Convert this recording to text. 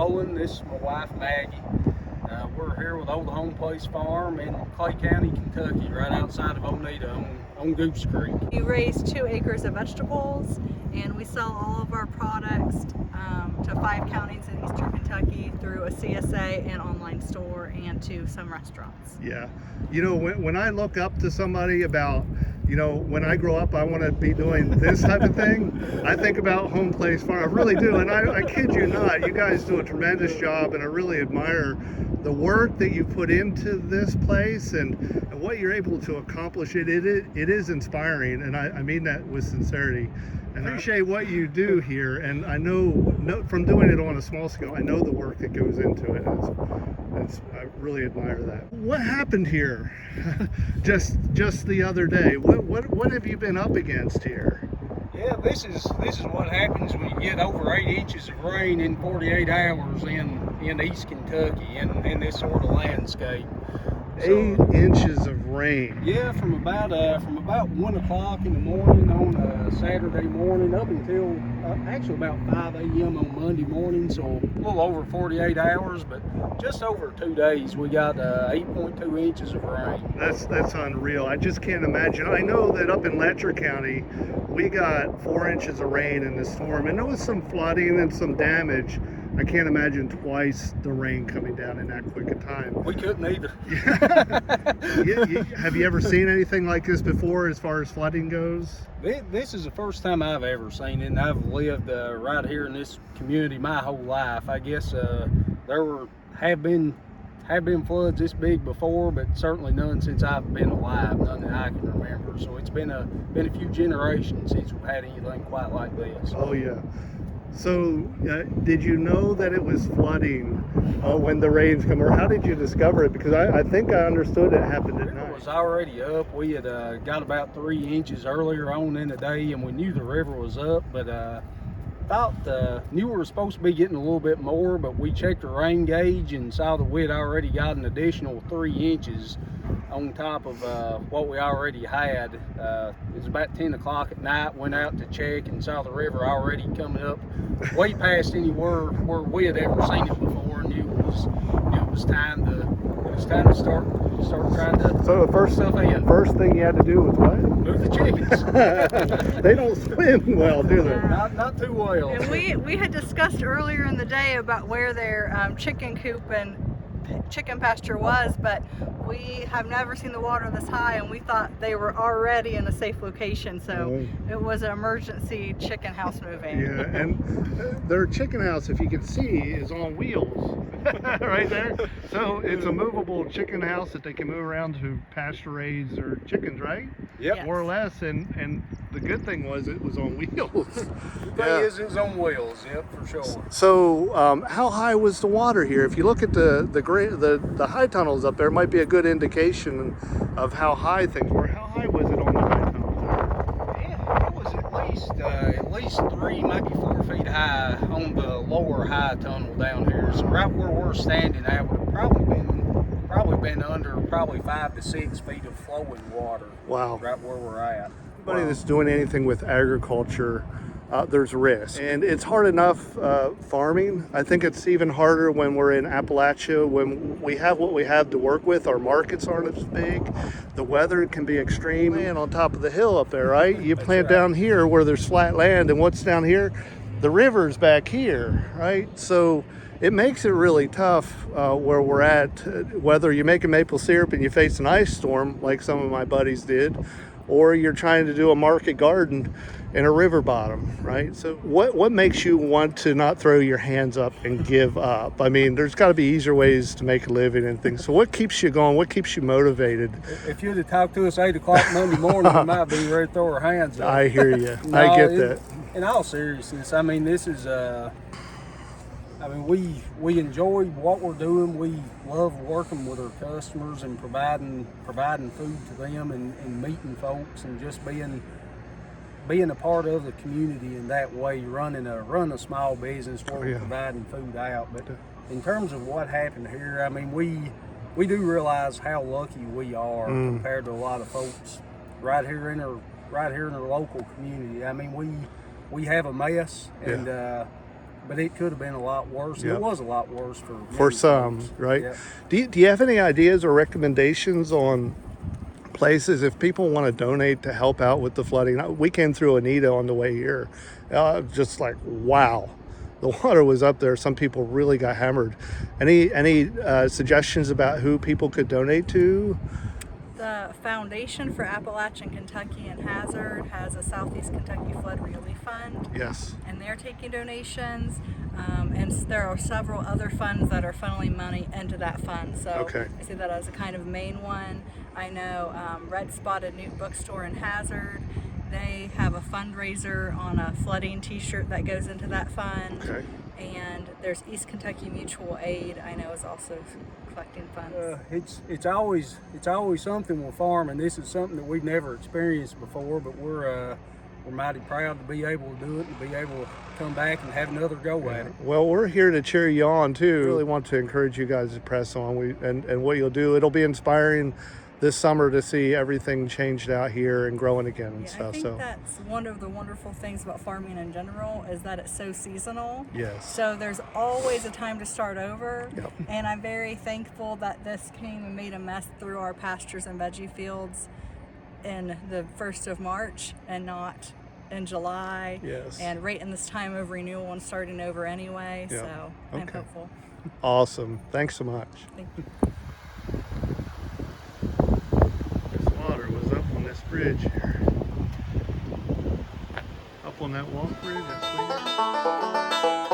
Owen. This is my wife, Maggie. We're here with Old HomePlace Farm in Clay County, Kentucky, right outside of Oneida on Goose Creek. We raise 2 acres of vegetables, and we sell all of our products to 5 counties in eastern Kentucky through a CSA and online store and to some restaurants. Yeah. You know, when I look up to somebody about, you know, when I grow up, I want to be doing this type of thing, I think about HomePlace Farm. I really do. And I kid you not, you guys do a tremendous job, and I really admire the work that you put into this place and what you're able to accomplish. It is inspiring, and I mean that with sincerity. And I appreciate what you do here, and I know from doing it on a small scale, I know the work that goes into it. I really admire that. What happened here just the other day? What have you been up against here? Yeah, this is what happens when you get over 8 inches of rain in 48 hours in East Kentucky in this sort of landscape. 8 inches of rain. Yeah, from about 1 o'clock in the morning on Saturday morning up until actually about 5 a.m. on Monday morning. So a little over 48 hours, but just over 2 days we got 8.2 inches of rain. That's unreal. I just can't imagine. I know that up in Letcher County we got 4 inches of rain in the storm, and there was some flooding and some damage. I can't imagine twice the rain coming down in that quick a time. We couldn't either. Have you ever seen anything like this before as far as flooding goes? This is the first time I've ever seen it, and I've lived right here in this community my whole life. I guess there have been floods this big before, but certainly none since I've been alive, none that I can remember. So it's been a few generations since we've had anything quite like this. Oh yeah. So did you know that it was flooding when the rains come, or how did you discover it? Because I think I understood it happened at night. It was already up. We had got about 3 inches earlier on in the day, and we knew the river was up, but knew we were supposed to be getting a little bit more, but we checked the rain gauge and saw that we had already got an additional 3 inches on top of what we already had. It was about 10 o'clock at night, went out to check and saw the river already coming up way past anywhere where we had ever seen it before, and knew it was time to start trying to. So the first thing you had to do was what? Move the chickens. They don't swim well, do they? Not too well. And we had discussed earlier in the day about where their chicken coop and chicken pasture was, but we have never seen the water this high, and we thought they were already in a safe location, so it was an emergency chicken house moving. Yeah, and their chicken house, if you can see, is on wheels right there. So it's a movable chicken house that they can move around to pasture raise their chickens, right? Yep. Yes. More or less, and the good thing was it was on wheels. The thing is, it's on wheels, yep, for sure. So how high was the water here? If you look at the high tunnels up there, it might be a good indication of how high things were. How high was it on the high tunnels? Yeah, it was at least 3, maybe 4 feet high on the lower high tunnel down here. So right where we're standing at would have probably been under 5 to 6 feet of flowing water. Wow. Right where we're at. Anybody that's doing anything with agriculture, there's risk, and it's hard enough farming. I think it's even harder when we're in Appalachia, when we have what we have to work with. Our markets aren't as big, the weather can be extreme. And on top of the hill up there, right? You plant down here where there's flat land, and what's down here? The river's back here, right? So it makes it really tough where we're at, whether you make a maple syrup and you face an ice storm like some of my buddies did, or you're trying to do a market garden in a river bottom, right? So what makes you want to not throw your hands up and give up? I mean, there's got to be easier ways to make a living and things. So what keeps you going? What keeps you motivated? If you'd have talked to us 8 o'clock Monday morning, we might be ready to throw our hands up. I hear you. No, I get that. In all seriousness, I mean, this is we enjoy what we're doing. We love working with our customers and providing food to them and meeting folks and just being a part of the community in that way, running a small business where we're providing food out. But in terms of what happened here, I mean, we do realize how lucky we are compared to a lot of folks right here in our local community. I mean, we have a mess, and but it could have been a lot worse. Yep. It was a lot worse for many some, folks. right? Yep. Do you have any ideas or recommendations on places if people want to donate to help out with the flooding? We came through Anita on the way here, just like, wow, the water was up there. Some people really got hammered. Any suggestions about who people could donate to? The Foundation for Appalachian, Kentucky and Hazard has a Southeast Kentucky Flood Relief Fund. Yes. And they're taking donations. And there are several other funds that are funneling money into that fund. So Okay. I see that as a kind of main one. I know Red Spotted Newt Bookstore in Hazard. They have a fundraiser on a flooding t-shirt that goes into that fund. Okay. And there's East Kentucky Mutual Aid, I know, is also collecting funds. It's always something with farming. This is something that we've never experienced before, but we're mighty proud to be able to do it and be able to come back and have another go at it. Well, we're here to cheer you on too. Really want to encourage you guys to press on. And what you'll do, it'll be inspiring this summer to see everything changed out here and growing again and stuff. I think that's one of the wonderful things about farming in general is that it's so seasonal. Yes. So there's always a time to start over. Yep. And I'm very thankful that this came and made a mess through our pastures and veggie fields in the 1st of March and not in July. Yes. And right in this time of renewal and starting over anyway. Yep. So I'm Okay. hopeful. Awesome. Thanks so much. Thank you. This water was up on this bridge here. Up on that walk bridge, that's weird.